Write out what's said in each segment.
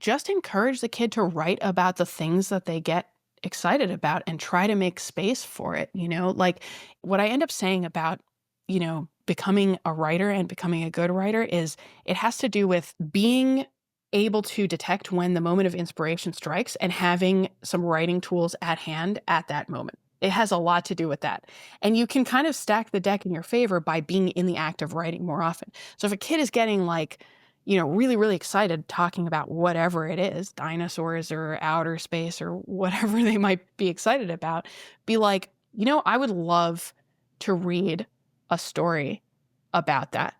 just encourage the kid to write about the things that they get excited about and try to make space for it. Like what I end up saying about, becoming a writer and becoming a good writer is it has to do with being able to detect when the moment of inspiration strikes and having some writing tools at hand at that moment. It has a lot to do with that. And you can kind of stack the deck in your favor by being in the act of writing more often. So if a kid is getting really, really excited talking about whatever it is, dinosaurs or outer space or whatever they might be excited about, be like, I would love to read a story about that.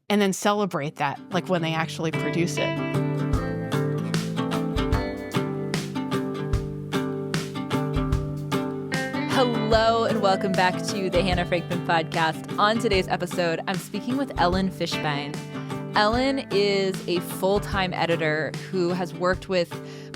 And then celebrate that, like when they actually produce it. Hello and welcome back to the Hannah Frankman podcast. On today's episode, I'm speaking with Ellen Fishbein. Ellen is a full-time editor who has worked with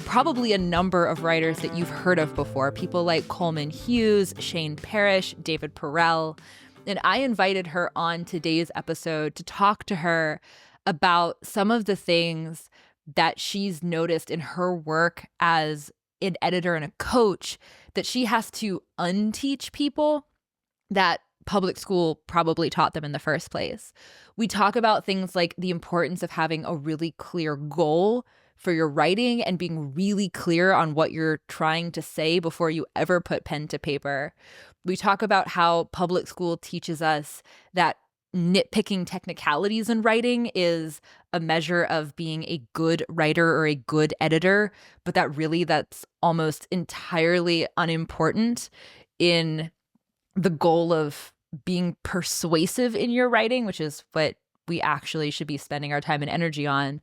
probably a number of writers that you've heard of before, people like Coleman Hughes, Parrish, David Perell. And I invited her on today's episode to talk to her about some of the things that she's noticed in her work as an editor and a coach that she has to unteach people that public school probably taught them in the first place. We talk about things like the importance of having a really clear goal for your writing and being really clear on what you're trying to say before you ever put pen to paper. We talk about how public school teaches us that nitpicking technicalities in writing is a measure of being a good writer or a good editor, but that's almost entirely unimportant in the goal of being persuasive in your writing, which is what we actually should be spending our time and energy on.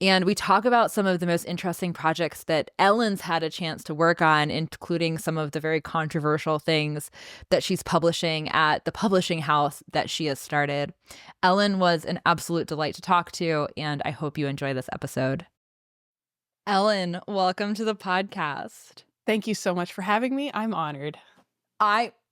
And we talk about some of the most interesting projects that Ellen's had a chance to work on, including some of the very controversial things that she's publishing at the publishing house that she has started. Ellen was an absolute delight to talk to, and I hope you enjoy this episode. Ellen, welcome to the podcast. Thank you so much for having me. I'm honored.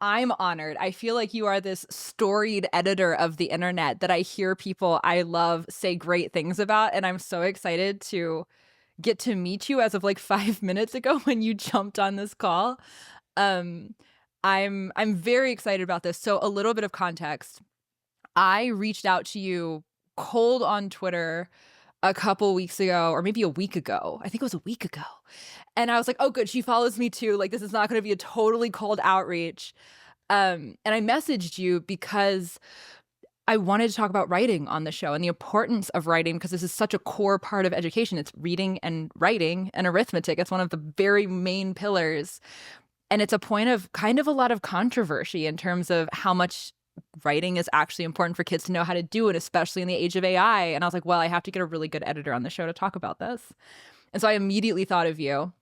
I'm honored. I feel like you are this storied editor of the internet that I hear people I love say great things about, and I'm so excited to get to meet you as of like 5 minutes ago when you jumped on this call. I'm very excited about this. So a little bit of context. I reached out to you cold on Twitter a couple weeks ago, or maybe a week ago. I think it was a week ago. And I was like, oh, good, she follows me too. Like, this is not going to be a totally cold outreach. And I messaged you because I wanted to talk about writing on the show and the importance of writing, because this is such a core part of education. It's reading and writing and arithmetic. It's one of the very main pillars. And it's a point of kind of a lot of controversy in terms of how much writing is actually important for kids to know how to do it, especially in the age of AI. And I was like, well, I have to get a really good editor on the show to talk about this. And so I immediately thought of you,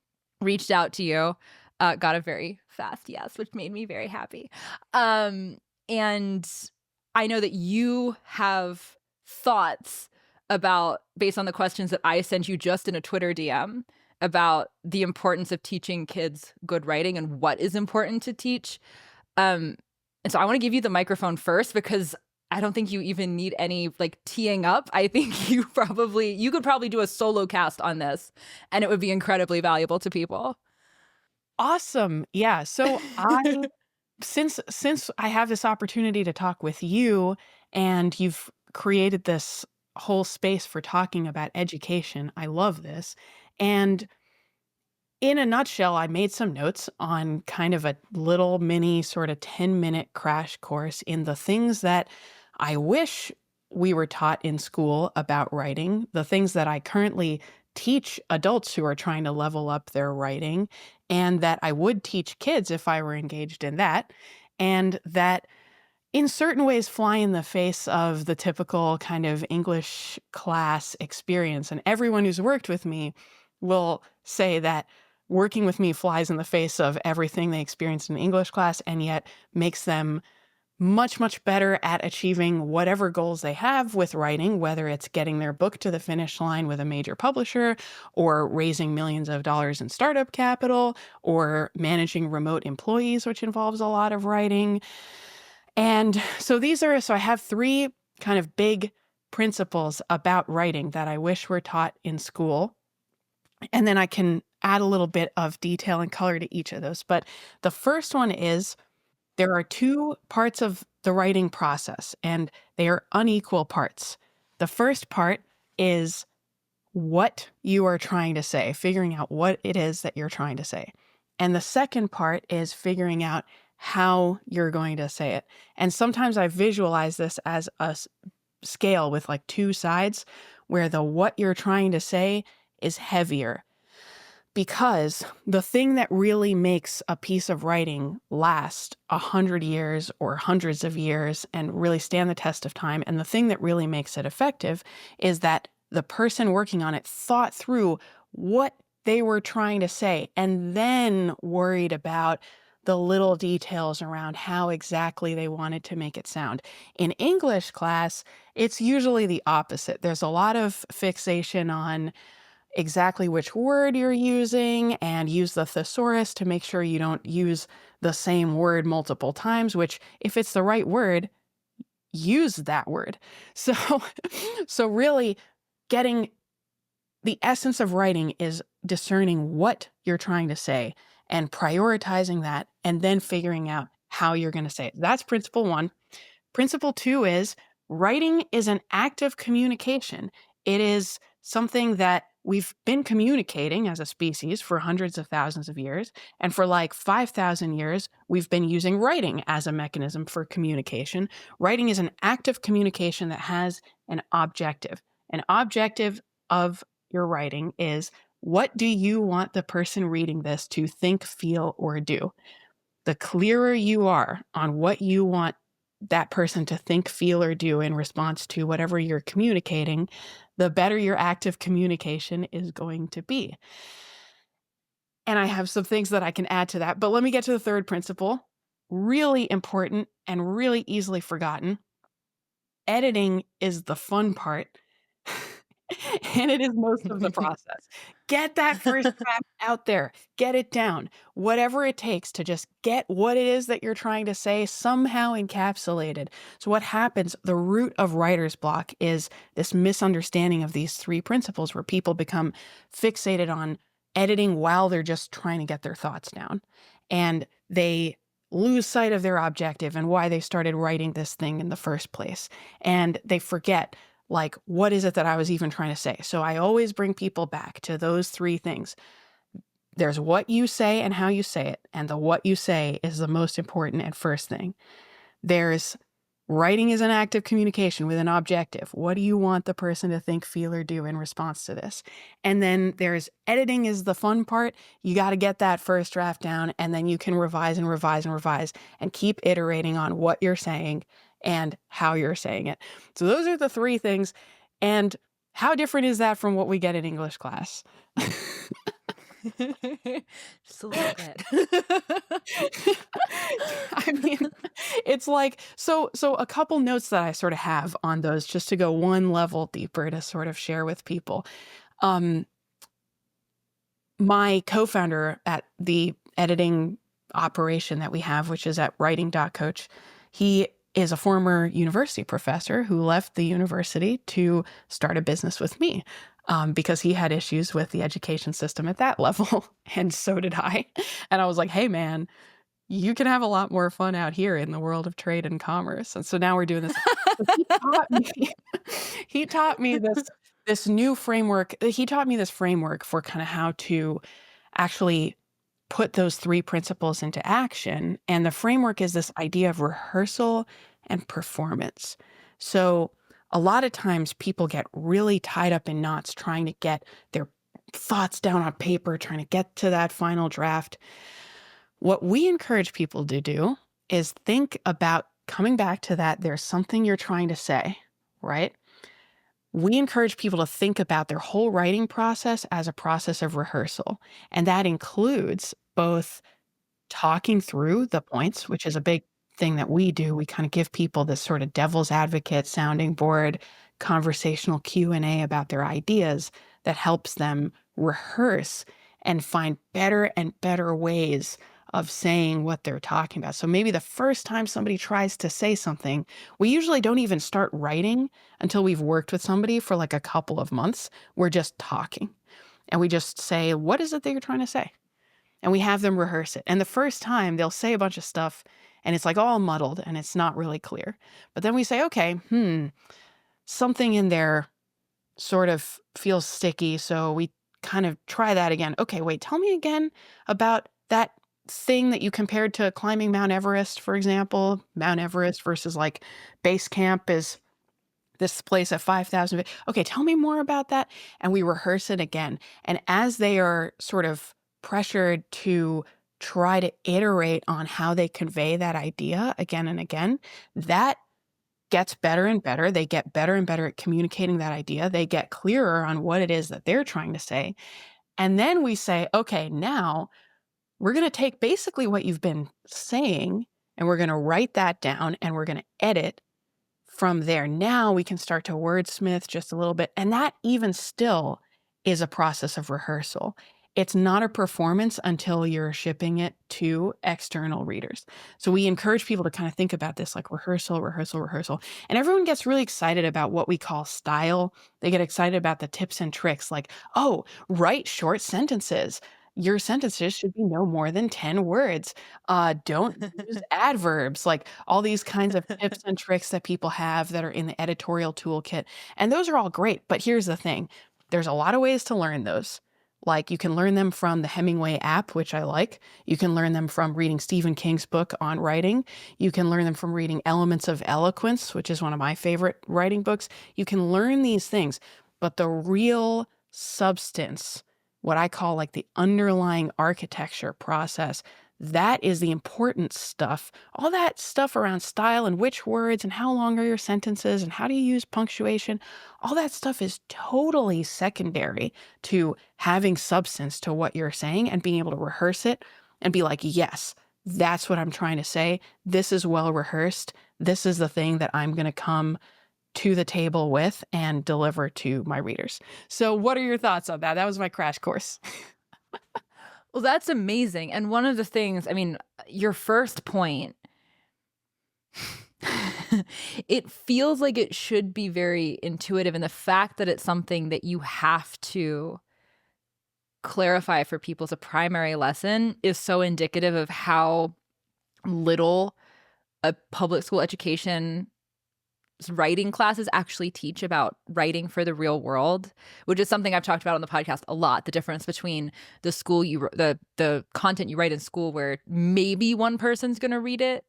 reached out to you, got a very fast yes, which made me very happy. And I know that you have thoughts about, based on the questions that I sent you just in a Twitter DM, about the importance of teaching kids good writing and what is important to teach. And so I want to give you the microphone first, because I don't think you even need any like teeing up. I think you could probably do a solo cast on this and it would be incredibly valuable to people. Awesome. Yeah. So since I have this opportunity to talk with you and you've created this whole space for talking about education, I love this. And in a nutshell, I made some notes on kind of a little mini sort of 10-minute crash course in the things that I wish we were taught in school about writing, the things that I currently teach adults who are trying to level up their writing, and that I would teach kids if I were engaged in that, and that in certain ways fly in the face of the typical kind of English class experience. And everyone who's worked with me will say that working with me flies in the face of everything they experienced in English class, and yet makes them much, much better at achieving whatever goals they have with writing, whether it's getting their book to the finish line with a major publisher, or raising millions of dollars in startup capital, or managing remote employees, which involves a lot of writing. And so I have three kind of big principles about writing that I wish were taught in school. And then I can add a little bit of detail and color to each of those. But the first one is there are two parts of the writing process, and they are unequal parts. The first part is what you are trying to say, figuring out what it is that you're trying to say. And the second part is figuring out how you're going to say it. And sometimes I visualize this as a scale with like two sides where the what you're trying to say is heavier. Because the thing that really makes a piece of writing last 100 years or hundreds of years and really stand the test of time, and the thing that really makes it effective is that the person working on it thought through what they were trying to say and then worried about the little details around how exactly they wanted to make it sound. In English class, it's usually the opposite. There's a lot of fixation on exactly which word you're using and use the thesaurus to make sure you don't use the same word multiple times, which if it's the right word, use that word. So, so really getting the essence of writing is discerning what you're trying to say and prioritizing that and then figuring out how you're going to say it. That's principle one. Principle two is writing is an act of communication. It is something that we've been communicating as a species for hundreds of thousands of years. And for like 5,000 years, we've been using writing as a mechanism for communication. Writing is an act of communication that has an objective. An objective of your writing is, what do you want the person reading this to think, feel, or do? The clearer you are on what you want that person to think, feel, or do in response to whatever you're communicating, the better your active communication is going to be. And I have some things that I can add to that, but let me get to the third principle. Really important and really easily forgotten. Editing is the fun part. And it is most of the process. Get that first draft out there. Get it down. Whatever it takes to just get what it is that you're trying to say somehow encapsulated. So what happens, the root of writer's block is this misunderstanding of these three principles where people become fixated on editing while they're just trying to get their thoughts down. And they lose sight of their objective and why they started writing this thing in the first place. And they forget, like, what is it that I was even trying to say? So I always bring people back to those three things. There's what you say and how you say it. And the what you say is the most important and first thing. There's writing is an act of communication with an objective. What do you want the person to think, feel, or do in response to this? And then there's editing is the fun part. You got to get that first draft down, and then you can revise and revise and revise and keep iterating on what you're saying and how you're saying it. So those are the three things. And how different is that from what we get in English class? Just a little bit. I mean, it's like, so a couple notes that I sort of have on those just to go one level deeper to sort of share with people. My co-founder at the editing operation that we have, which is at Writing.coach, he is a former university professor who left the university to start a business with me. Because he had issues with the education system at that level, and so did I. And I was like, hey, man, you can have a lot more fun out here in the world of trade and commerce. And so now we're doing this. He taught me this new framework. He taught me this framework for kind of how to actually put those three principles into action. And the framework is this idea of rehearsal and performance. So a lot of times people get really tied up in knots trying to get their thoughts down on paper, trying to get to that final draft. What we encourage people to do is think about coming back to that. There's something you're trying to say, right? We encourage people to think about their whole writing process as a process of rehearsal. And that includes both talking through the points, which is a big thing that we do. We kind of give people this sort of devil's advocate sounding board, conversational Q&A about their ideas that helps them rehearse and find better and better ways of saying what they're talking about. So maybe the first time somebody tries to say something, we usually don't even start writing until we've worked with somebody for like a couple of months. We're just talking. And we just say, what is it that you're trying to say? And we have them rehearse it. And the first time they'll say a bunch of stuff and it's like all muddled and it's not really clear. But then we say, okay, something in there sort of feels sticky. So we kind of try that again. Okay, wait, tell me again about that thing that you compared to climbing Mount Everest, for example. Mount Everest versus like base camp is this place at 5,000. Okay, tell me more about that. And we rehearse it again. And as they are sort of pressured to try to iterate on how they convey that idea again and again, that gets better and better. They get better and better at communicating that idea. They get clearer on what it is that they're trying to say. And then we say, okay, now we're going to take basically what you've been saying and we're going to write that down and we're going to edit from there. Now we can start to wordsmith just a little bit. And that even still is a process of rehearsal. It's not a performance until you're shipping it to external readers. So we encourage people to kind of think about this like rehearsal, rehearsal, rehearsal. And everyone gets really excited about what we call style. They get excited about the tips and tricks like, oh, write short sentences. Your sentences should be no more than 10 words. Don't use adverbs, like all these kinds of tips and tricks that people have that are in the editorial toolkit. And those are all great. But here's the thing. There's a lot of ways to learn those. Like you can learn them from the Hemingway app, which I like. You can learn them from reading Stephen King's book on writing. You can learn them from reading Elements of Eloquence, which is one of my favorite writing books. You can learn these things, but the real substance, what I call like the underlying architecture process, that is the important stuff. All that stuff around style and which words and how long are your sentences and how do you use punctuation, all that stuff is totally secondary to having substance to what you're saying and being able to rehearse it and be like, yes, that's what I'm trying to say. This is well rehearsed. This is the thing that I'm going to come to the table with and deliver to my readers. So what are your thoughts on that? That was my crash course. Well, that's amazing. And one of the things, I mean, your first point, it feels like it should be very intuitive. And the fact that it's something that you have to clarify for people as a primary lesson is so indicative of how little a public school education writing classes actually teach about writing for the real world, which is something I've talked about on the podcast a lot. The difference between the school the content you write in school, where maybe one person's going to read it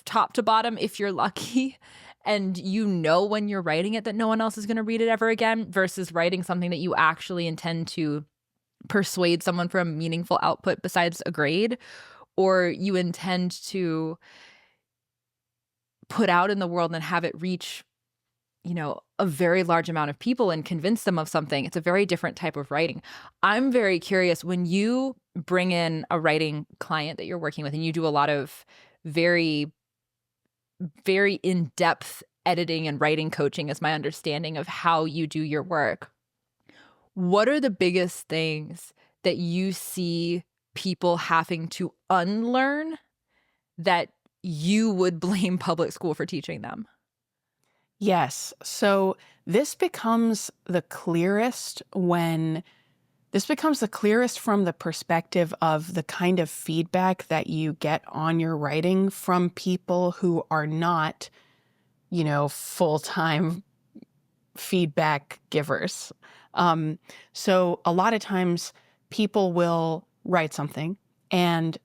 top to bottom if you're lucky, and you know when you're writing it that no one else is going to read it ever again, versus writing something that you actually intend to persuade someone for a meaningful output besides a grade, or you intend to put out in the world and have it reach, a very large amount of people and convince them of something. It's a very different type of writing. I'm very curious, when you bring in a writing client that you're working with and you do a lot of very, very in-depth editing and writing coaching, is my understanding of how you do your work. What are the biggest things that you see people having to unlearn that you would blame public school for teaching them? Yes. So this becomes the clearest from the perspective of the kind of feedback that you get on your writing from people who are not, full-time feedback givers. So a lot of times people will write something and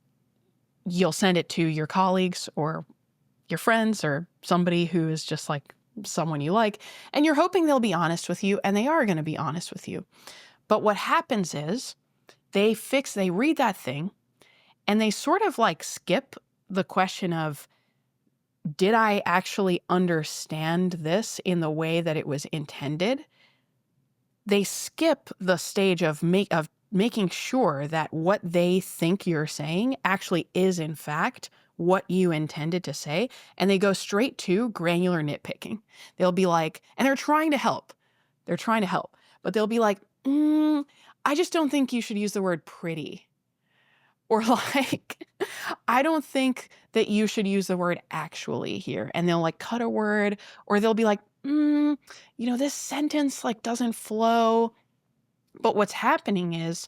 you'll send it to your colleagues or your friends or somebody who is just like someone you like, and you're hoping they'll be honest with you, and they are going to be honest with you. But what happens is they read that thing and they sort of like skip the question of, did I actually understand this in the way that it was intended? They skip the stage of making sure that what they think you're saying actually is in fact what you intended to say. And they go straight to granular nitpicking. They'll be like, and they're trying to help. But they'll be like, I just don't think you should use the word pretty. Or like, I don't think that you should use the word actually here. And they'll like cut a word, or they'll be like, this sentence like doesn't flow. But what's happening is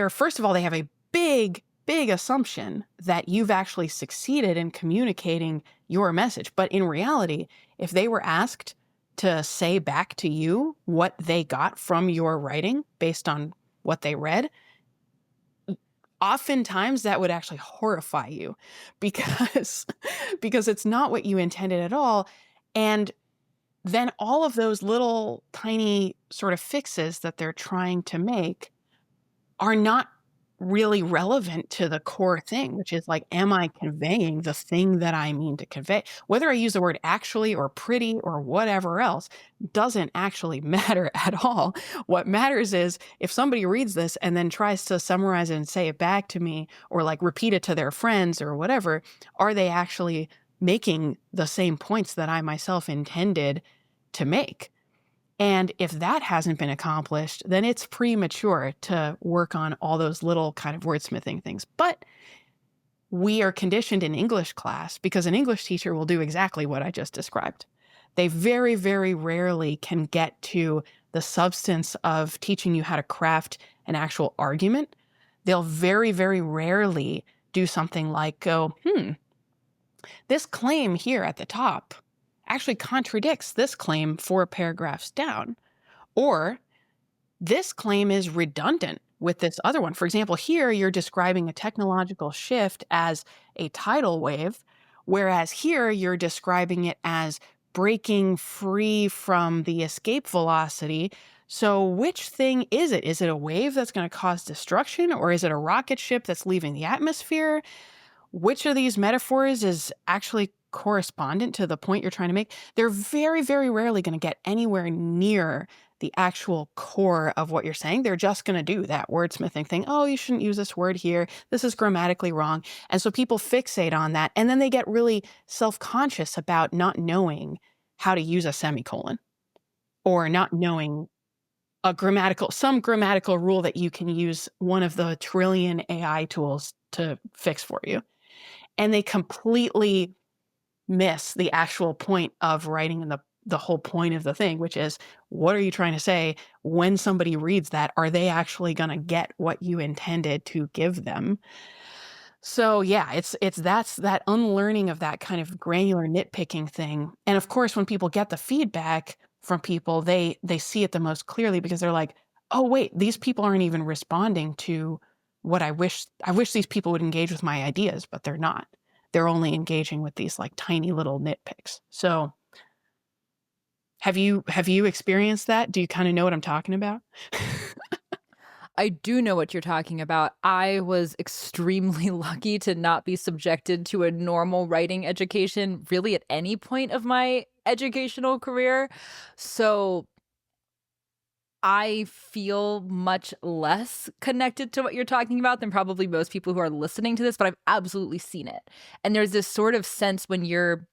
first of all, they have a big, big assumption that you've actually succeeded in communicating your message. But in reality, if they were asked to say back to you what they got from your writing based on what they read, oftentimes that would actually horrify you because because it's not what you intended at all. And then all of those little tiny sort of fixes that they're trying to make are not really relevant to the core thing, which is like, am I conveying the thing that I mean to convey? Whether I use the word actually or pretty or whatever else doesn't actually matter at all. What matters is if somebody reads this and then tries to summarize it and say it back to me or like repeat it to their friends or whatever, are they actually making the same points that I myself intended to make? And if that hasn't been accomplished, then it's premature to work on all those little kind of wordsmithing things. But we are conditioned in English class because an English teacher will do exactly what I just described. They very, very rarely can get to the substance of teaching you how to craft an actual argument. They'll very, very rarely do something like go, this claim here at the top actually contradicts this claim 4 paragraphs down. Or this claim is redundant with this other one. For example, here you're describing a technological shift as a tidal wave, whereas here you're describing it as breaking free from the escape velocity. So which thing is it? Is it a wave that's going to cause destruction, or is it a rocket ship that's leaving the atmosphere? Which of these metaphors is actually correspondent to the point you're trying to make? They're very, very rarely going to get anywhere near the actual core of what you're saying. They're just going to do that wordsmithing thing. Oh, you shouldn't use this word here. This is grammatically wrong. And so people fixate on that. And then they get really self-conscious about not knowing how to use a semicolon or not knowing some grammatical rule that you can use one of the trillion AI tools to fix for you. And they completely miss the actual point of writing and the whole point of the thing, which is, what are you trying to say? When somebody reads that, are they actually going to get what you intended to give them? So yeah, that's that unlearning of that kind of granular nitpicking thing. And of course, when people get the feedback from people, they see it the most clearly because they're like, oh wait, these people aren't even responding to what I wish these people would engage with my ideas, but they're not. They're only engaging with these like tiny little nitpicks. So have you experienced that? Do you kind of know what I'm talking about? I do know what you're talking about. I was extremely lucky to not be subjected to a normal writing education really at any point of my educational career. So I feel much less connected to what you're talking about than probably most people who are listening to this, but I've absolutely seen it. And there's this sort of sense when you're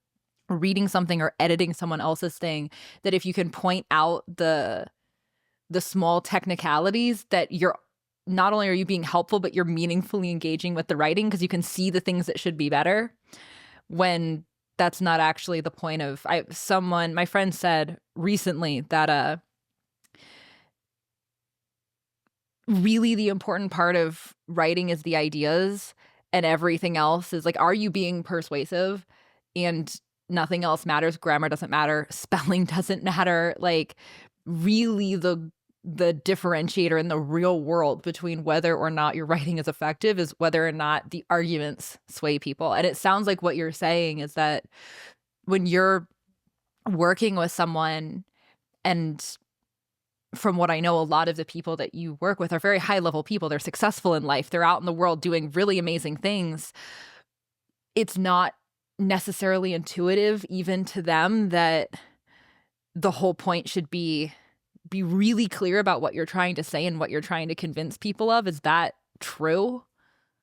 reading something or editing someone else's thing that if you can point out the small technicalities, that you're not only are you being helpful, but you're meaningfully engaging with the writing because you can see the things that should be better, when that's not actually the point of my friend said recently that really the important part of writing is the ideas, and everything else is like, are you being persuasive? And nothing else matters. Grammar doesn't matter. Spelling doesn't matter. Like, really the differentiator in the real world between whether or not your writing is effective is whether or not the arguments sway people. And it sounds like what you're saying is that when you're working with someone, and from what I know, a lot of the people that you work with are very high level people. They're successful in life. They're out in the world doing really amazing things. It's not necessarily intuitive even to them that the whole point should be really clear about what you're trying to say and what you're trying to convince people of. Is that true?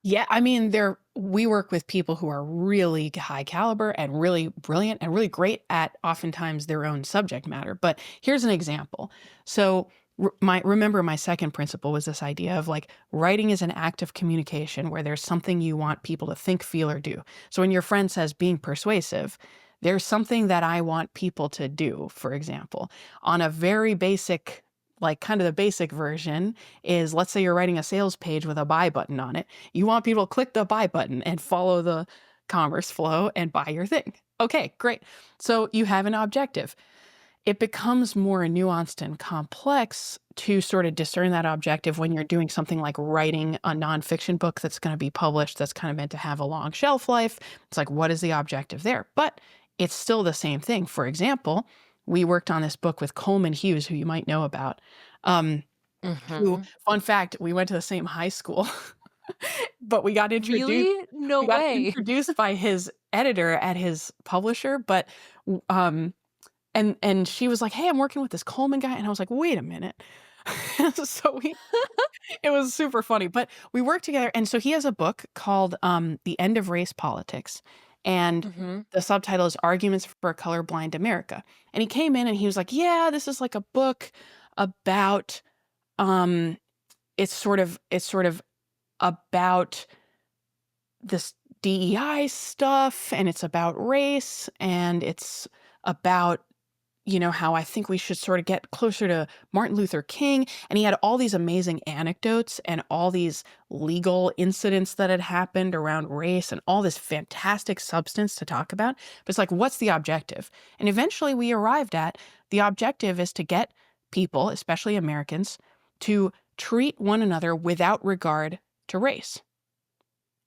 Yeah, I mean, we work with people who are really high caliber and really brilliant and really great at oftentimes their own subject matter. But here's an example. So remember my second principle was this idea of like writing is an act of communication where there's something you want people to think, feel, or do. So when your friend says being persuasive, there's something that I want people to do, for example, on a very basic like kind of the basic version is, let's say you're writing a sales page with a buy button on it. You want people to click the buy button and follow the commerce flow and buy your thing. Okay, great. So you have an objective. It becomes more nuanced and complex to sort of discern that objective when you're doing something like writing a nonfiction book that's going to be published, that's kind of meant to have a long shelf life. It's like, what is the objective there? But it's still the same thing. For example, we worked on this book with Coleman Hughes, who you might know about. Who, Mhm. fun fact, we went to the same high school, but Really? No we got way. introduced by his editor at his publisher, but um and she was like, "Hey, I'm working with this Coleman guy." And I was like, "Wait a minute." So it was super funny, but we worked together. And so he has a book called The End of Race Politics. And Mhm. the subtitle is Arguments for a Colorblind America. And he came in and he was like, "Yeah, this is like a book about um it's sort of about this DEI stuff, and it's about race, and it's about, how I think we should sort of get closer to Martin Luther King." And he had all these amazing anecdotes and all these legal incidents that had happened around race and all this fantastic substance to talk about. But it's like, what's the objective? And eventually we arrived at the objective is to get people, especially Americans, to treat one another without regard to race.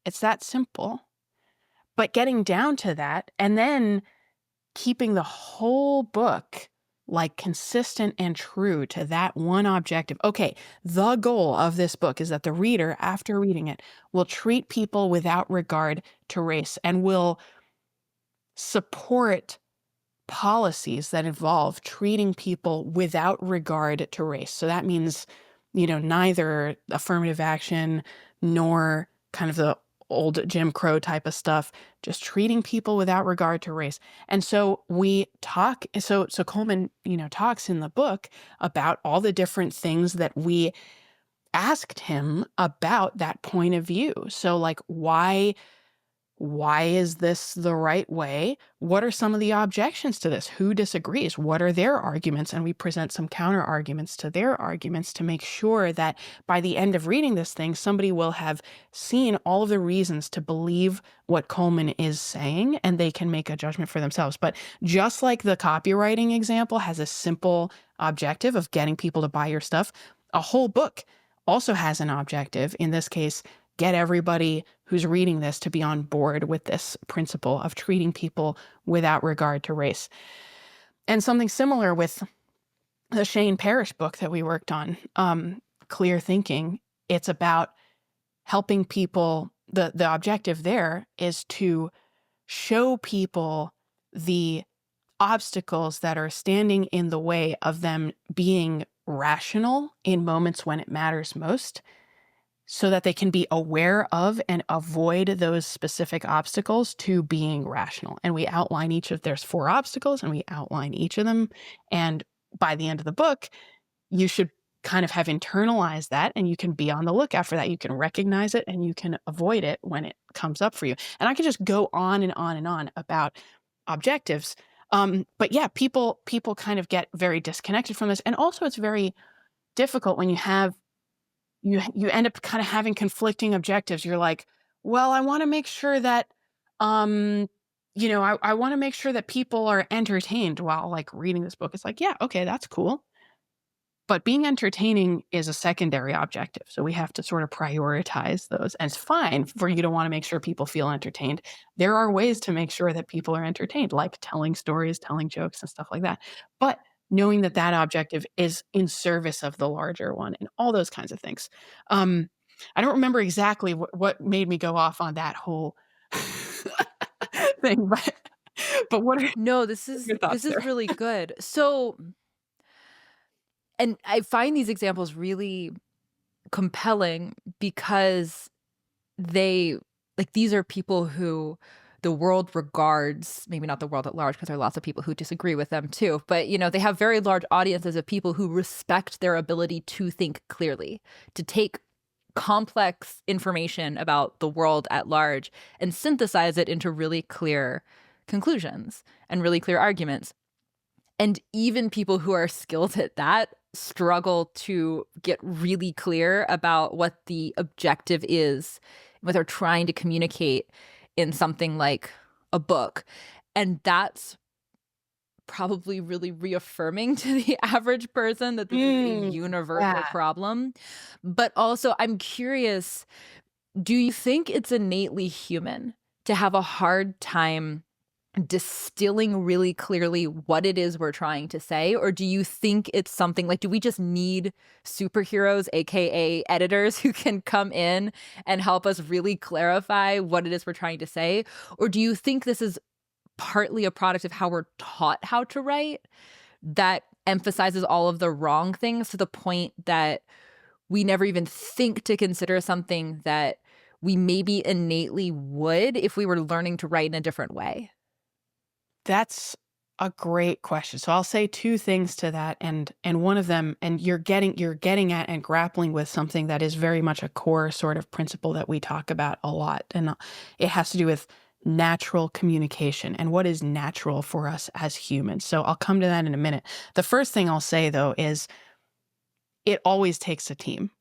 It's that simple. But getting down to that and then keeping the whole book like consistent and true to that one objective. Okay, the goal of this book is that the reader, after reading it, will treat people without regard to race and will support policies that involve treating people without regard to race. So that means, neither affirmative action nor kind of the old Jim Crow type of stuff, just treating people without regard to race. And so we talk, so Coleman, talks in the book about all the different things that we asked him about that point of view. So like, why is this the right way? What are some of the objections to this? Who disagrees? What are their arguments? And we present some counter arguments to their arguments to make sure that by the end of reading this thing, somebody will have seen all of the reasons to believe what Coleman is saying, and they can make a judgment for themselves. But just like the copywriting example has a simple objective of getting people to buy your stuff, a whole book also has an objective. In this case, get everybody who's reading this to be on board with this principle of treating people without regard to race. And something similar with the Shane Parrish book that we worked on, Clear Thinking. It's about helping people. The objective there is to show people the obstacles that are standing in the way of them being rational in moments when it matters most, so that they can be aware of and avoid those specific obstacles to being rational. And we outline there's 4 obstacles, and we outline each of them. And by the end of the book, you should kind of have internalized that, and you can be on the lookout for that. You can recognize it and you can avoid it when it comes up for you. And I could just go on and on and on about objectives. But yeah, people kind of get very disconnected from this. And also it's very difficult when you end up kind of having conflicting objectives. You're like, well, I want to make sure that, I want to make sure that people are entertained while like reading this book. It's like, yeah, okay, that's cool. But being entertaining is a secondary objective. So we have to sort of prioritize those. And it's fine for you to want to make sure people feel entertained. There are ways to make sure that people are entertained, like telling stories, telling jokes, and stuff like that. But knowing that that objective is in service of the larger one and all those kinds of things. I don't remember exactly what made me go off on that whole thing, but what are No, this is your thoughts this is there? really good. So, and I find these examples really compelling because they these are people who the world regards, maybe not the world at large, because there are lots of people who disagree with them too, but they have very large audiences of people who respect their ability to think clearly, to take complex information about the world at large and synthesize it into really clear conclusions and really clear arguments. And even people who are skilled at that struggle to get really clear about what the objective is, what they're trying to communicate in something like a book. And that's probably really reaffirming to the average person that this is a universal Yeah. problem. But also, I'm curious, do you think it's innately human to have a hard time distilling really clearly what it is we're trying to say? Or do you think it's something like, do we just need superheroes, AKA editors, who can come in and help us really clarify what it is we're trying to say? Or do you think this is partly a product of how we're taught how to write that emphasizes all of the wrong things to the point that we never even think to consider something that we maybe innately would if we were learning to write in a different way? That's a great question. So I'll say two things to that, and one of them, and you're getting at and grappling with something that is very much a core sort of principle that we talk about a lot, and it has to do with natural communication and what is natural for us as humans. So I'll come to that in a minute. The first thing I'll say though is it always takes a team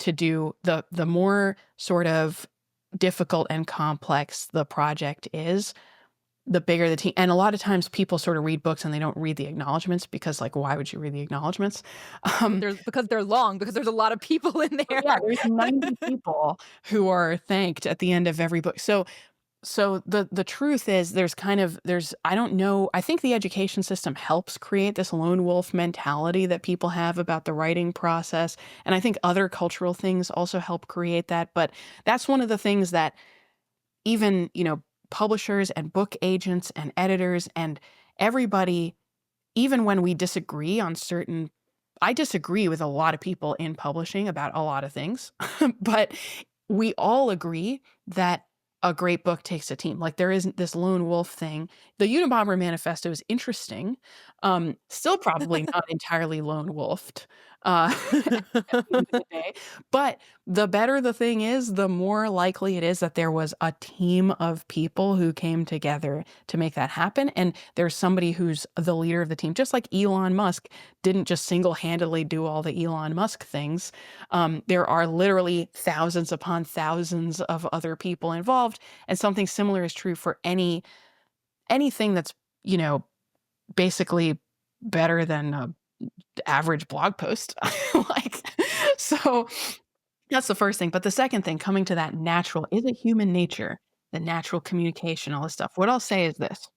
to do the more sort of difficult and complex the project is, the bigger the team. And a lot of times people sort of read books and they don't read the acknowledgments because, like, why would you read the acknowledgments? Um, Because they're long, because there's a lot of people in there. yeah, there's 90 people who are thanked at the end of every book. So the truth is there's I don't know, I think the education system helps create this lone wolf mentality that people have about the writing process. And I think other cultural things also help create that. But that's one of the things that even, publishers and book agents and editors and everybody, even when we disagree on certain, I disagree with a lot of people in publishing about a lot of things, but we all agree that a great book takes a team. Like, there isn't this lone wolf thing. The Unabomber Manifesto is interesting. Still probably not entirely lone wolfed. At the end of the day. But the better the thing is, the more likely it is that there was a team of people who came together to make that happen. And there's somebody who's the leader of the team, just like Elon Musk didn't just single-handedly do all the Elon Musk things. There are literally thousands upon thousands of other people involved. And something similar is true for anything that's, basically better than a average blog post. Like, so that's the first thing. But the second thing, coming to that natural, is it human nature, the natural communication, all this stuff. What I'll say is this: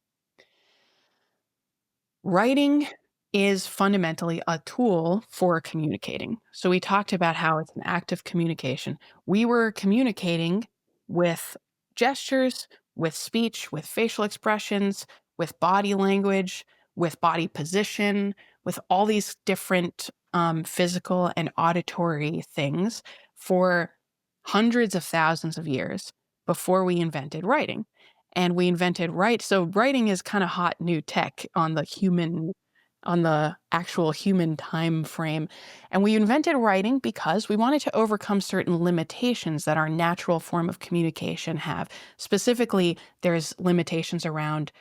writing is fundamentally a tool for communicating. So we talked about how it's an act of communication. We were communicating with gestures, with speech, with facial expressions, with body language, with body position, with all these different physical and auditory things for hundreds of thousands of years before we invented writing. And we invented so writing is kind of hot new tech on the actual human time frame. And we invented writing because we wanted to overcome certain limitations that our natural form of communication have. Specifically, there's limitations around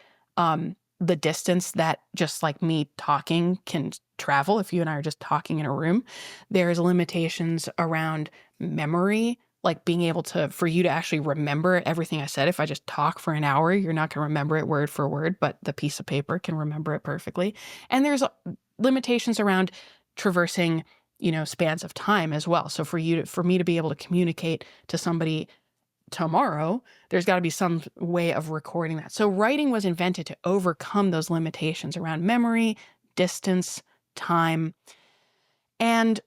the distance that just like me talking can travel if you and I are just talking in a room. There's limitations around memory, like being able for you to actually remember everything I said. If I just talk for an hour, you're not going to remember it word for word, but the piece of paper can remember it perfectly. And there's limitations around traversing, spans of time as well. So for me to be able to communicate to somebody tomorrow, there's got to be some way of recording that. So writing was invented to overcome those limitations around memory, distance, time. And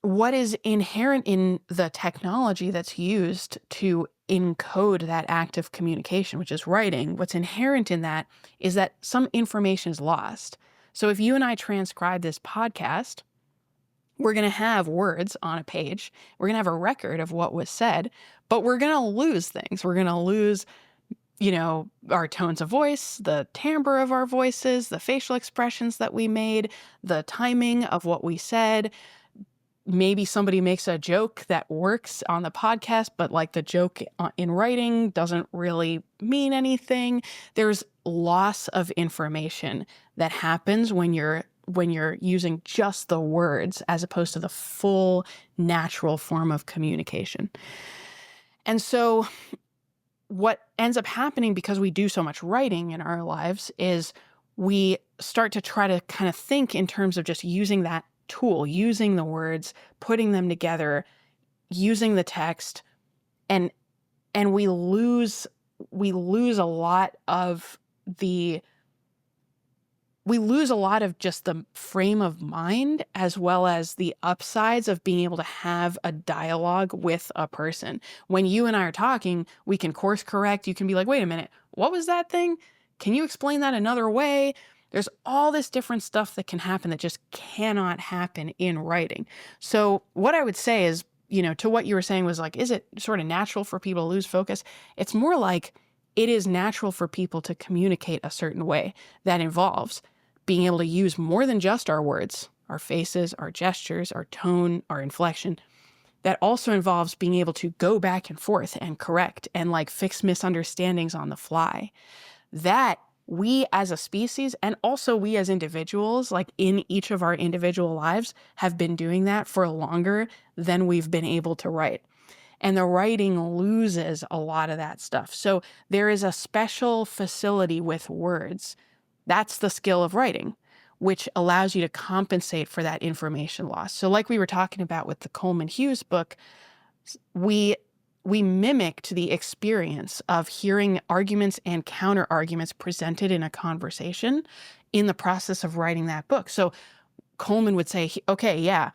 what is inherent in the technology that's used to encode that act of communication, which is writing, what's inherent in that is that some information is lost. So if you and I transcribe this podcast, we're going to have words on a page. We're going to have a record of what was said, but we're going to lose things. We're going to lose, our tones of voice, the timbre of our voices, the facial expressions that we made, the timing of what we said. Maybe somebody makes a joke that works on the podcast, but like the joke in writing doesn't really mean anything. There's loss of information that happens when you're when you're using just the words as opposed to the full natural form of communication. And so what ends up happening because we do so much writing in our lives is we start to try to kind of think in terms of just using that tool, using the words, putting them together, using the text, and we lose a lot of the we lose a lot of just the frame of mind as well as the upsides of being able to have a dialogue with a person. When you and I are talking, we can course correct. You can be like, wait a minute, what was that thing? Can you explain that another way? There's all this different stuff that can happen that just cannot happen in writing. So what I would say is, to what you were saying was like, is it sort of natural for people to lose focus? It's more like it is natural for people to communicate a certain way that involves being able to use more than just our words, our faces, our gestures, our tone, our inflection. That also involves being able to go back and forth and correct and like fix misunderstandings on the fly. That we as a species and also we as individuals, like in each of our individual lives, have been doing that for longer than we've been able to write. And the writing loses a lot of that stuff. So there is a special facility with words. That's the skill of writing, which allows you to compensate for that information loss. So like we were talking about with the Coleman Hughes book, we mimicked the experience of hearing arguments and counter arguments presented in a conversation in the process of writing that book. So Coleman would say, okay, yeah,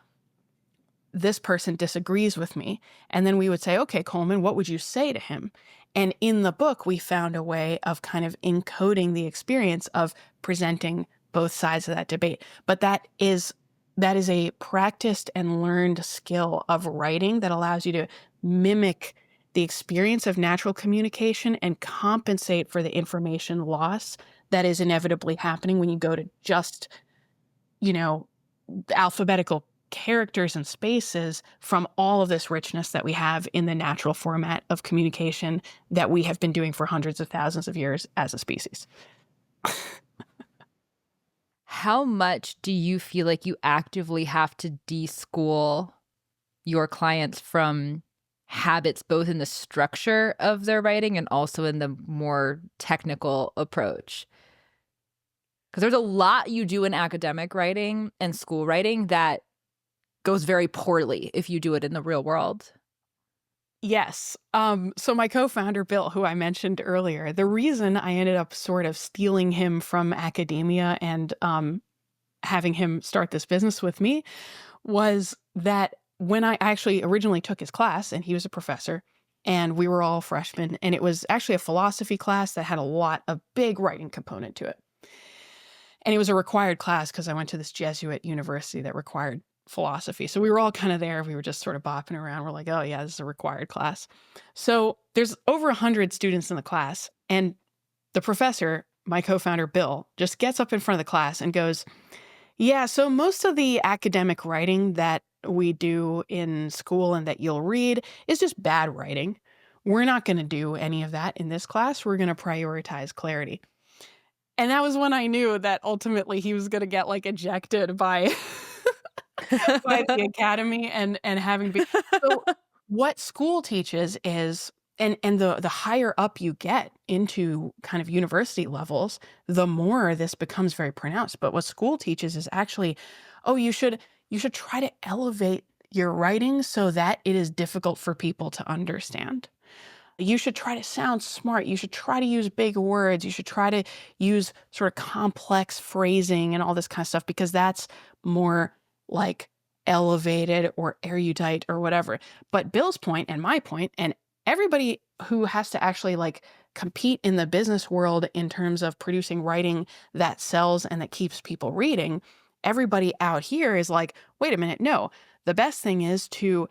this person disagrees with me. And then we would say, okay, Coleman, what would you say to him? And in the book, we found a way of kind of encoding the experience of presenting both sides of that debate. But that is a practiced and learned skill of writing that allows you to mimic the experience of natural communication and compensate for the information loss that is inevitably happening when you go to just, alphabetical characters and spaces from all of this richness that we have in the natural format of communication that we have been doing for hundreds of thousands of years as a species. How much do you feel like you actively have to de-school your clients from habits, both in the structure of their writing and also in the more technical approach? Because there's a lot you do in academic writing and school writing that goes very poorly if you do it in the real world. Yes. So my co-founder, Bill, who I mentioned earlier, the reason I ended up sort of stealing him from academia and having him start this business with me was that when I actually originally took his class, and he was a professor, and we were all freshmen, and it was actually a philosophy class that had a big writing component to it. And it was a required class because I went to this Jesuit university that required philosophy. So we were all kind of there. We were just sort of bopping around. We're like, oh yeah, this is a required class. So there's over 100 students in the class. And the professor, my co-founder, Bill, just gets up in front of the class and goes, yeah, so most of the academic writing that we do in school and that you'll read is just bad writing. We're not going to do any of that in this class. We're going to prioritize clarity. And that was when I knew that ultimately he was going to get like ejected by by the academy and having been. So what school teaches is, and the higher up you get into kind of university levels, the more this becomes very pronounced. But what school teaches is actually, oh, you should try to elevate your writing so that it is difficult for people to understand. You should try to sound smart. You should try to use big words. You should try to use sort of complex phrasing and all this kind of stuff because that's more like elevated or erudite or whatever. But Bill's point and my point and everybody who has to actually like compete in the business world in terms of producing writing that sells and that keeps people reading, everybody out here is like, wait a minute, no. The best thing is to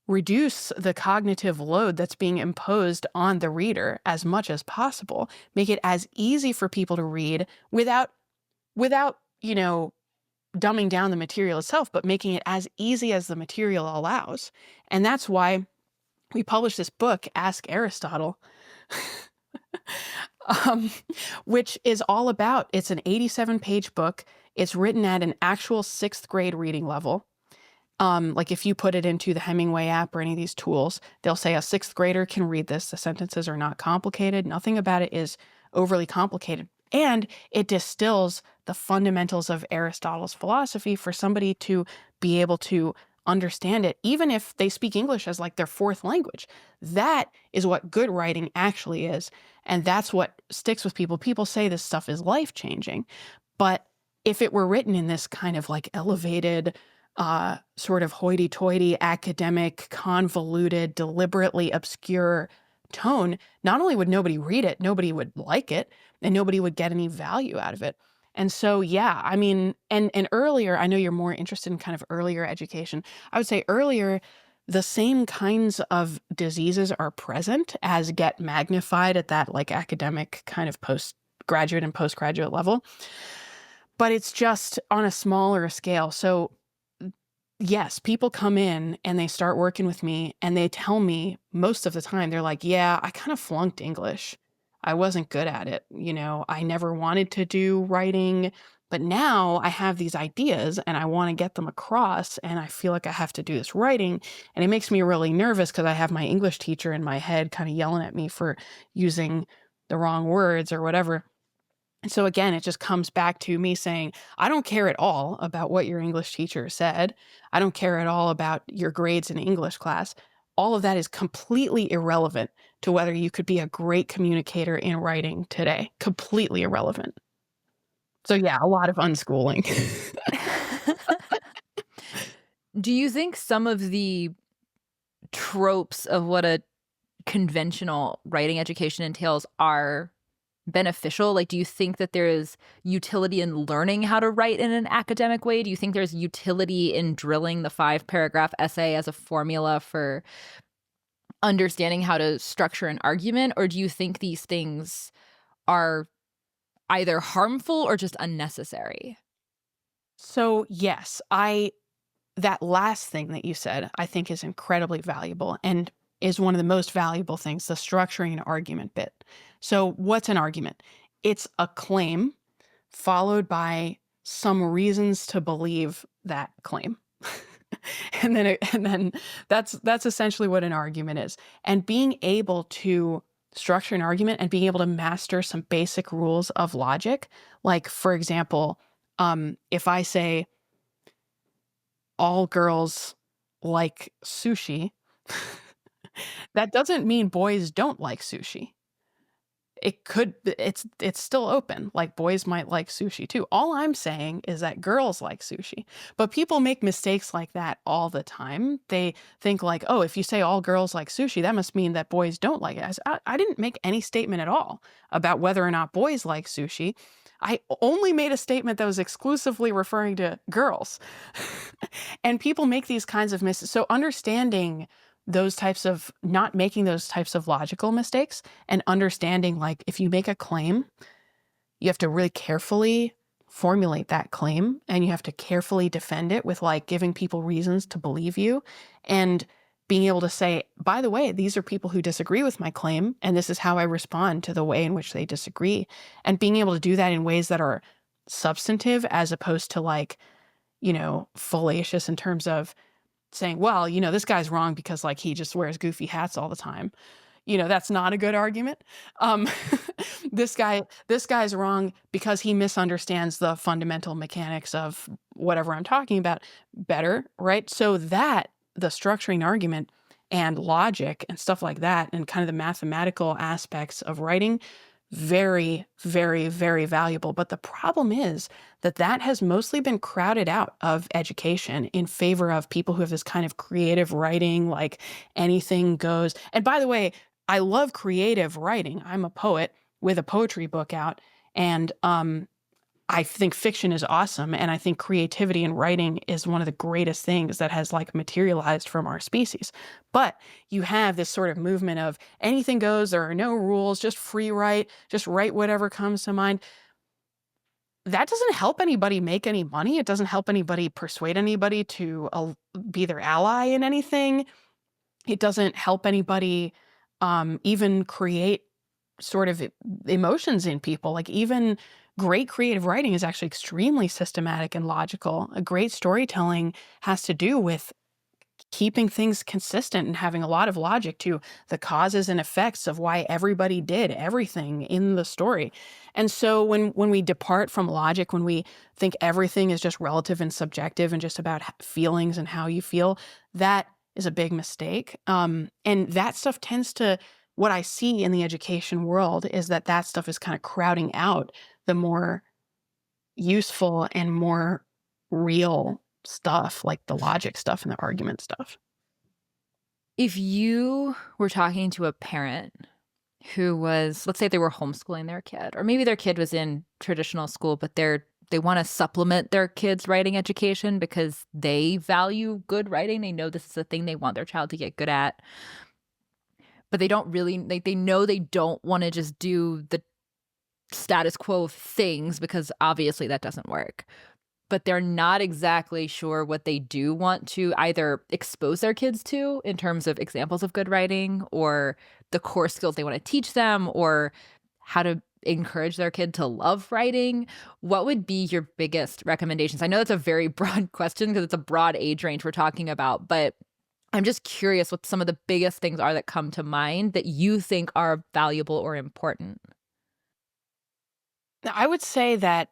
reduce the cognitive load that's being imposed on the reader as much as possible. Make it as easy for people to read without, dumbing down the material itself, but making it as easy as the material allows. And that's why we published this book, Ask Aristotle, which is all about, it's an 87-page book. It's written at an actual 6th grade reading level. Like if you put it into the Hemingway app or any of these tools, they'll say a 6th grader can read this. The sentences are not complicated. Nothing about it is overly complicated. And it distills the fundamentals of Aristotle's philosophy for somebody to be able to understand it, even if they speak English as like their 4th language. That is what good writing actually is. And that's what sticks with people. People say this stuff is life-changing. But if it were written in this kind of like elevated, sort of hoity-toity, academic, convoluted, deliberately obscure tone, not only would nobody read it, nobody would like it, and nobody would get any value out of it. And so, yeah, I mean, and earlier, I know you're more interested in kind of earlier education. I would say earlier, the same kinds of diseases are present as get magnified at that like academic kind of postgraduate and postgraduate level, but it's just on a smaller scale. So yes, people come in and they start working with me and they tell me most of the time, they're like, yeah, I kind of flunked English. I wasn't good at it. I never wanted to do writing, but now I have these ideas and I want to get them across and I feel like I have to do this writing. And it makes me really nervous because I have my English teacher in my head kind of yelling at me for using the wrong words or whatever. And so again, it just comes back to me saying, I don't care at all about what your English teacher said. I don't care at all about your grades in English class. All of that is completely irrelevant to whether you could be a great communicator in writing today. Completely irrelevant. So yeah, a lot of unschooling. Do you think some of the tropes of what a conventional writing education entails are beneficial? Like, do you think that there is utility in learning how to write in an academic way? Do you think there's utility in drilling the 5-paragraph essay as a formula for understanding how to structure an argument? Or do you think these things are either harmful or just unnecessary? So yes, that last thing that you said, I think is incredibly valuable and is one of the most valuable things, the structuring an argument bit. So what's an argument? It's a claim followed by some reasons to believe that claim. and then that's essentially what an argument is. And being able to structure an argument and being able to master some basic rules of logic, like for example, if I say all girls like sushi, that doesn't mean boys don't like sushi. It's still open. Like boys might like sushi too. All I'm saying is that girls like sushi. But people make mistakes like that all the time. They think like, oh, if you say all girls like sushi, that must mean that boys don't like it. I didn't make any statement at all about whether or not boys like sushi. I only made a statement that was exclusively referring to girls. And people make these kinds of mistakes. So understanding not making those types of logical mistakes and understanding like if you make a claim, you have to really carefully formulate that claim and you have to carefully defend it with like giving people reasons to believe you and being able to say, by the way, these are people who disagree with my claim and this is how I respond to the way in which they disagree, and being able to do that in ways that are substantive as opposed to like, fallacious in terms of saying, well, this guy's wrong because like he just wears goofy hats all the time. That's not a good argument. Um, this guy's wrong because he misunderstands the fundamental mechanics of whatever I'm talking about better, right? So that the structuring argument and logic and stuff like that and kind of the mathematical aspects of writing, very, very, very valuable. But the problem is that has mostly been crowded out of education in favor of people who have this kind of creative writing, like anything goes. And by the way, I love creative writing. I'm a poet with a poetry book out. And I think fiction is awesome. And I think creativity in writing is one of the greatest things that has like materialized from our species. But you have this sort of movement of anything goes, there are no rules, just free write, just write whatever comes to mind. That doesn't help anybody make any money. It doesn't help anybody persuade anybody to be their ally in anything. It doesn't help anybody even create sort of emotions in people. Like even great creative writing is actually extremely systematic and logical. A great storytelling has to do with keeping things consistent and having a lot of logic to the causes and effects of why everybody did everything in the story. And so when we depart from logic, when we think everything is just relative and subjective and just about feelings and how you feel, that is a big mistake. And that stuff tends to, what I see in the education world is that that stuff is kind of crowding out the more useful and more real stuff, like the logic stuff and the argument stuff. If you were talking to a parent who was, let's say they were homeschooling their kid, or maybe their kid was in traditional school, but they want to supplement their kid's writing education because they value good writing. They know this is the thing they want their child to get good at, but they don't really, like, they know they don't want to just do the status quo things because obviously that doesn't work. But they're not exactly sure what they do want to either expose their kids to in terms of examples of good writing or the core skills they want to teach them or how to encourage their kid to love writing. What would be your biggest recommendations? I know that's a very broad question because it's a broad age range we're talking about, but I'm just curious what some of the biggest things are that come to mind that you think are valuable or important. I would say that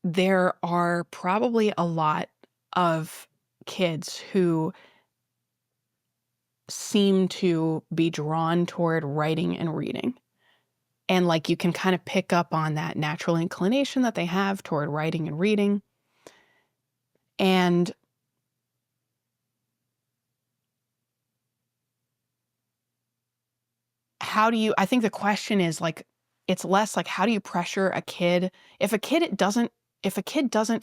there are probably a lot of kids who seem to be drawn toward writing and reading. And like you can kind of pick up on that natural inclination that they have toward writing and reading. And I think the question is like, it's less like, how do you pressure a kid? If a kid doesn't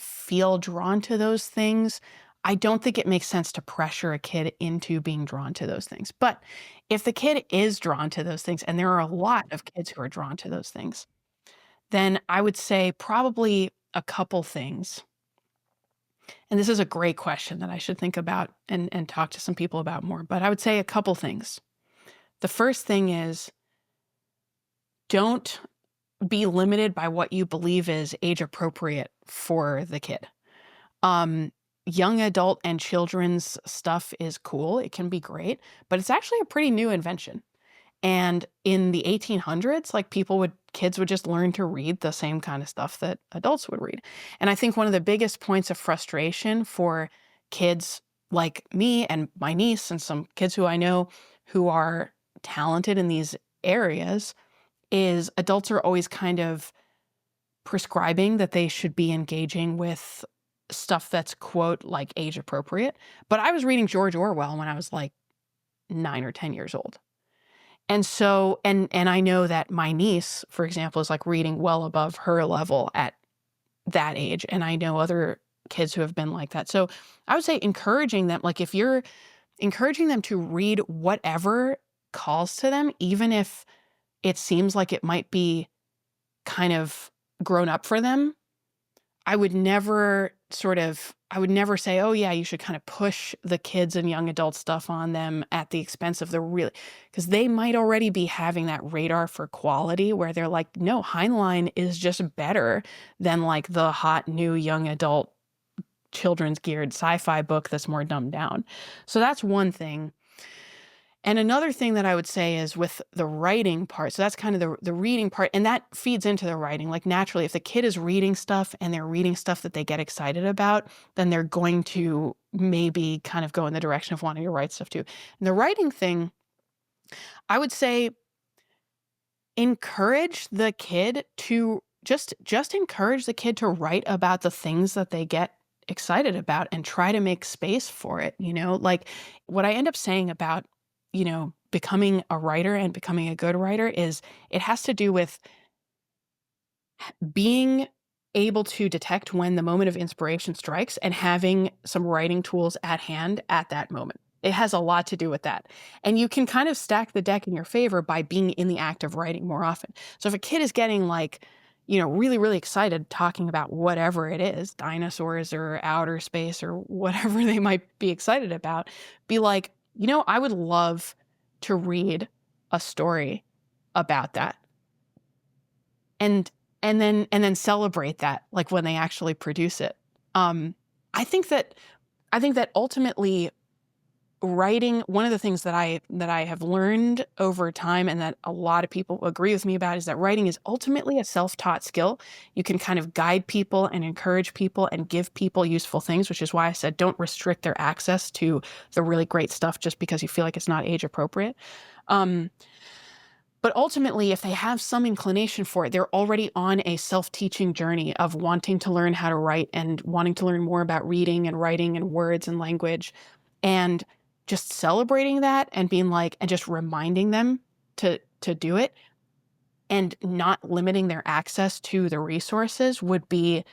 feel drawn to those things, I don't think it makes sense to pressure a kid into being drawn to those things. But if the kid is drawn to those things, and there are a lot of kids who are drawn to those things, then I would say probably a couple things. And this is a great question that I should think about and talk to some people about more. But I would say a couple things. The first thing is, don't be limited by what you believe is age appropriate for the kid. Young adult and children's stuff is cool. It can be great, but it's actually a pretty new invention. And in the 1800s, like kids would just learn to read the same kind of stuff that adults would read. And I think one of the biggest points of frustration for kids like me and my niece and some kids who I know who are talented in these areas is adults are always kind of prescribing that they should be engaging with stuff that's, quote, like age appropriate. But I was reading George Orwell when I was like 9 or 10 years old. And so, and I know that my niece, for example, is like reading well above her level at that age. And I know other kids who have been like that. So I would say encouraging them, like if you're encouraging them to read whatever calls to them, even if it seems like it might be kind of grown up for them, I would never say, oh yeah, you should kind of push the kids and young adult stuff on them at the expense of because they might already be having that radar for quality where they're like, no, Heinlein is just better than like the hot new young adult children's geared sci-fi book that's more dumbed down. So that's one thing. And another thing that I would say is with the writing part, so that's kind of the reading part, and that feeds into the writing. Like naturally, if the kid is reading stuff and they're reading stuff that they get excited about, then they're going to maybe kind of go in the direction of wanting to write stuff too. And the writing thing, I would say encourage the kid to just encourage the kid to write about the things that they get excited about and try to make space for it. Like what I end up saying about becoming a writer and becoming a good writer is it has to do with being able to detect when the moment of inspiration strikes and having some writing tools at hand at that moment. It has a lot to do with that. And you can kind of stack the deck in your favor by being in the act of writing more often. So if a kid is getting like, really, really excited talking about whatever it is, dinosaurs or outer space or whatever they might be excited about, be like, I would love to read a story about that. And and then celebrate that, like, when they actually produce it. Um, I think that ultimately writing, one of the things that I have learned over time and that a lot of people agree with me about is that writing is ultimately a self-taught skill. You can kind of guide people and encourage people and give people useful things, which is why I said don't restrict their access to the really great stuff just because you feel like it's not age appropriate. Um, but ultimately, if they have some inclination for it, they're already on a self-teaching journey of wanting to learn how to write and wanting to learn more about reading and writing and words and language. And just celebrating that and being like, and just reminding them to do it and not limiting their access to the resources would be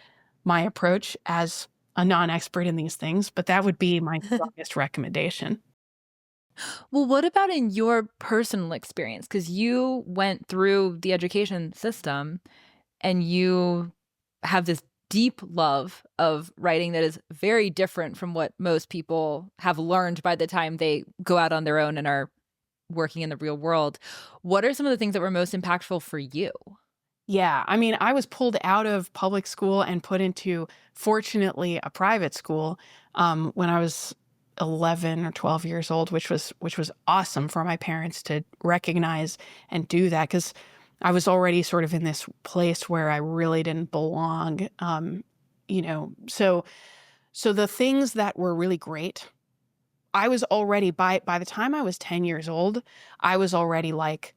my approach as a non-expert in these things. But that would be my strongest recommendation. Well, what about in your personal experience? Because you went through the education system and you have this deep love of writing that is very different from what most people have learned by the time they go out on their own and are working in the real world. What are some of the things that were most impactful for you? Yeah, I mean, I was pulled out of public school and put into, fortunately, a private school when I was 11 or 12 years old, which was awesome for my parents to recognize and do that because I was already sort of in this place where I really didn't belong. So the things that were really great, I was already by the time I was 10 years old, I was already like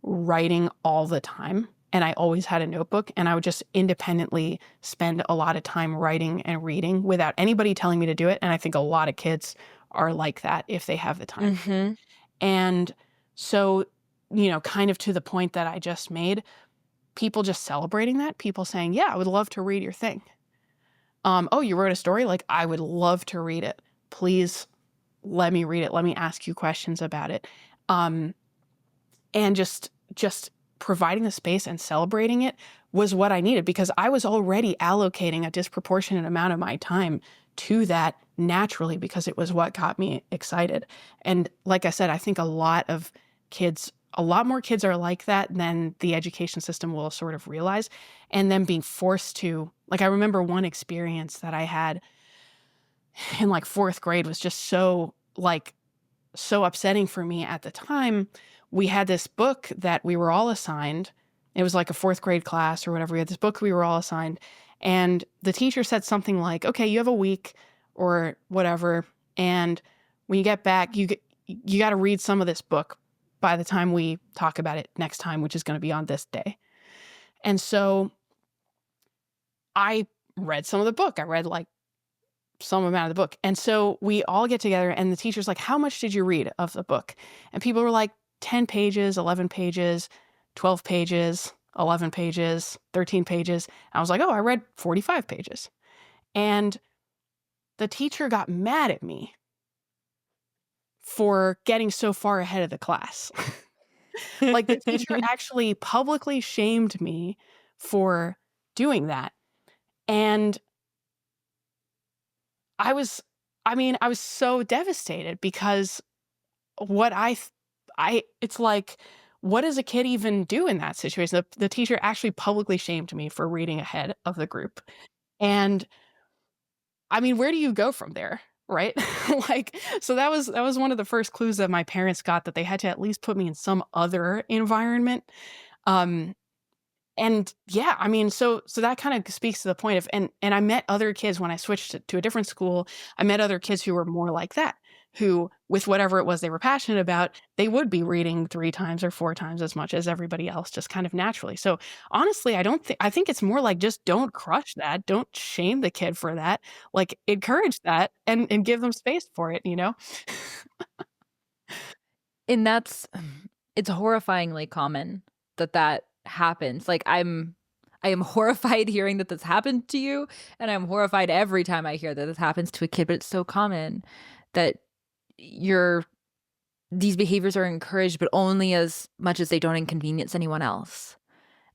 writing all the time, and I always had a notebook, and I would just independently spend a lot of time writing and reading without anybody telling me to do it, and I think a lot of kids are like that if they have the time. Hmm. And so, kind of to the point that I just made, people just celebrating that, people saying, "Yeah, I would love to read your thing." "Oh, you wrote a story? Like, I would love to read it. Please let me read it. Let me ask you questions about it." Um, and just providing the space and celebrating it was what I needed because I was already allocating a disproportionate amount of my time to that naturally because it was what got me excited. And like I said, I think a lot more kids are like that than the education system will sort of realize. And then being forced to, like, I remember one experience that I had in like fourth grade was just so upsetting for me at the time. We had this book that we were all assigned. It was like a fourth grade class or whatever. We had this book we were all assigned. And the teacher said something like, okay, you have a week or whatever. And when you get back, you got to read some of this book by the time we talk about it next time, which is going to be on this day. And so I read some of the book. I read like some amount of the book. And so we all get together and the teacher's like, how much did you read of the book? And people were like, 10 pages, 11 pages, 12 pages, 11 pages, 13 pages. I was like, oh, I read 45 pages. And the teacher got mad at me for getting so far ahead of the class. Like the teacher actually publicly shamed me for doing that. And I was, I was so devastated because what it's like, what does a kid even do in that situation? The teacher actually publicly shamed me for reading ahead of the group. And I mean, where do you go from there? Right? Like, so that was one of the first clues that my parents got that they had to at least put me in some other environment. Um, And yeah, so that kind of speaks to the point of, and I met other kids when I switched to a different school. I met other kids who were more like that, who, with whatever it was they were passionate about, they would be reading 3 times or 4 times as much as everybody else, just kind of naturally. So honestly, I think it's more like just don't crush that. Don't shame the kid for that. Like encourage that and give them space for it? And it's horrifyingly common that that happens. Like I am horrified hearing that this happened to you, and I'm horrified every time I hear that this happens to a kid, but it's so common that you're these behaviors are encouraged, but only as much as they don't inconvenience anyone else.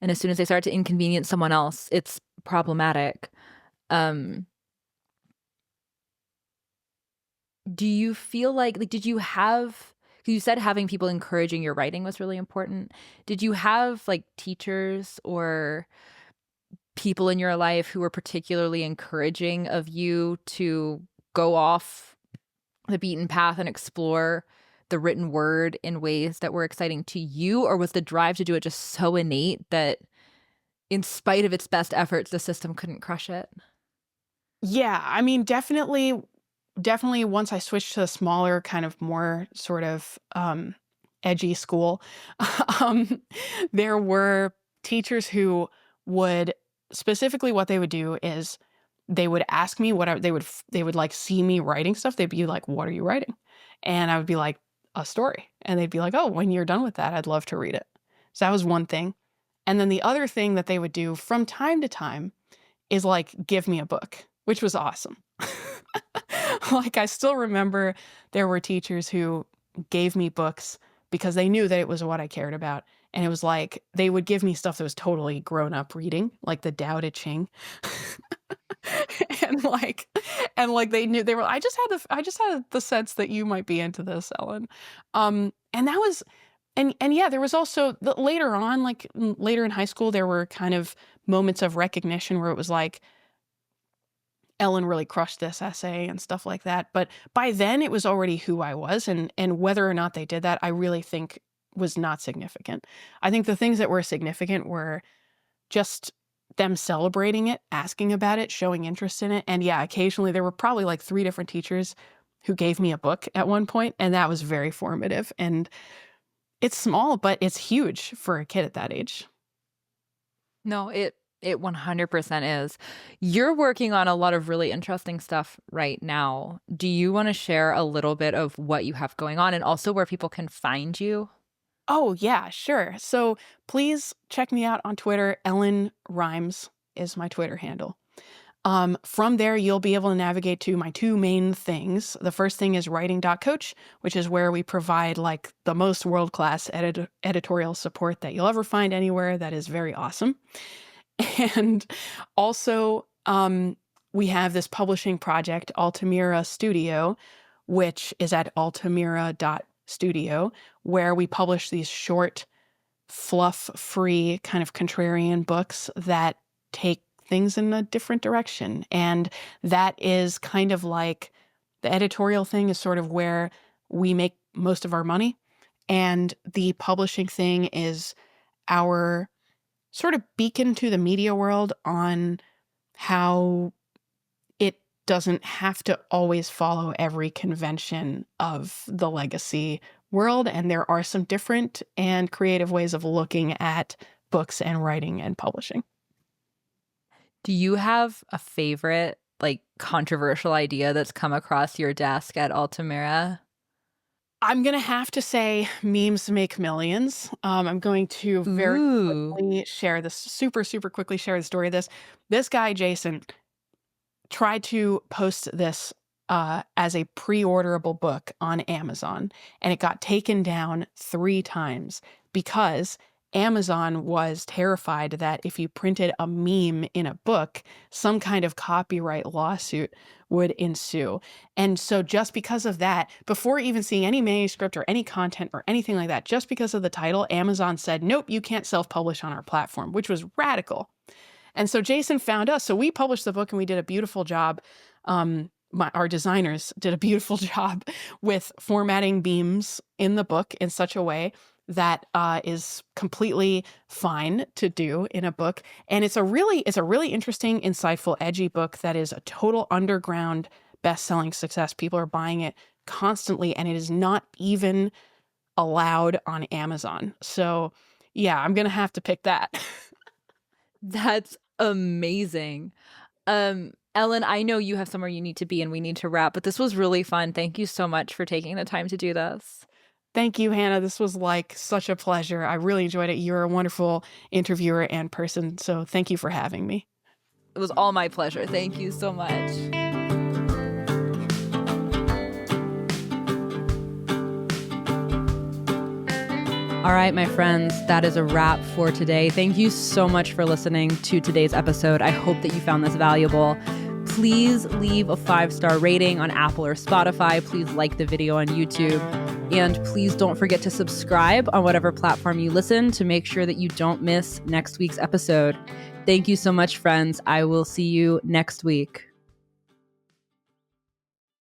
And as soon as they start to inconvenience someone else, it's problematic. Um, do you feel like did you have 'cause you said having people encouraging your writing was really important. Did you have like teachers or people in your life who were particularly encouraging of you to go off the beaten path and explore the written word in ways that were exciting to you? Or was the drive to do it just so innate that in spite of its best efforts, the system couldn't crush it? Yeah, I mean, definitely once I switched to a smaller, kind of more sort of edgy school, um, there were teachers who would specifically what they would do is they would ask me they would like see me writing stuff. They'd be like, "What are you writing?" And I would be like, "A story." And they'd be like, "Oh, when you're done with that, I'd love to read it." So that was one thing. And then the other thing that they would do from time to time is like give me a book, which was awesome. Like I still remember there were teachers who gave me books because they knew that it was what I cared about. And it was like they would give me stuff that was totally grown up reading, like the Tao Te Ching. and like they knew they were I just had the sense that you might be into this, Ellen. And that was and yeah, there was also later on, like later in high school, there were kind of moments of recognition where it was like, Ellen really crushed this essay and stuff like that. But by then it was already who I was. And whether or not they did that, I really think was not significant. I think the things that were significant were just them celebrating it, asking about it, showing interest in it. And yeah, occasionally there were probably like 3 different teachers who gave me a book at one point, and that was very formative. And it's small, but it's huge for a kid at that age. No, it 100% is. You're working on a lot of really interesting stuff right now. Do you want to share a little bit of what you have going on and also where people can find you? Oh, yeah, sure. So please check me out on Twitter. Ellen Rhymes is my Twitter handle. From there, you'll be able to navigate to my 2 main things. The first thing is Writing.coach, which is where we provide like the most world-class editorial support that you'll ever find anywhere. That is very awesome. And also, we have this publishing project, Altamira Studio, which is at altamira.studio, where we publish these short, fluff-free, kind of contrarian books that take things in a different direction. And that is kind of like the editorial thing is sort of where we make most of our money. And the publishing thing is our sort of beacon to the media world on how it doesn't have to always follow every convention of the legacy world. And there are some different and creative ways of looking at books and writing and publishing. Do you have a favorite, like, controversial idea that's come across your desk at Altamira? I'm going to have to say memes make millions. I'm going to very Ooh. quickly share this, super quickly share the story of this. This guy, Jason, tried to post this as a pre-orderable book on Amazon, and it got taken down 3 times because Amazon was terrified that if you printed a meme in a book, some kind of copyright lawsuit would ensue. And so just because of that, before even seeing any manuscript or any content or anything like that, just because of the title, Amazon said, nope, you can't self-publish on our platform, which was radical. And so Jason found us. So we published the book and we did a beautiful job. Our designers did a beautiful job with formatting memes in the book in such a way that is completely fine to do in a book. And it's a really interesting, insightful, edgy book that is a total underground best-selling success. People are buying it constantly, and it is not even allowed on Amazon. So yeah, I'm going to have to pick that. That's amazing. Ellen, I know you have somewhere you need to be and we need to wrap, but this was really fun. Thank you so much for taking the time to do this. Thank you, Hannah. This was like such a pleasure. I really enjoyed it. You're a wonderful interviewer and person, so thank you for having me. It was all my pleasure. Thank you so much. All right, my friends, that is a wrap for today. Thank you so much for listening to today's episode. I hope that you found this valuable. Please leave a 5-star rating on Apple or Spotify. Please like the video on YouTube. And please don't forget to subscribe on whatever platform you listen to make sure that you don't miss next week's episode. Thank you so much, friends. I will see you next week.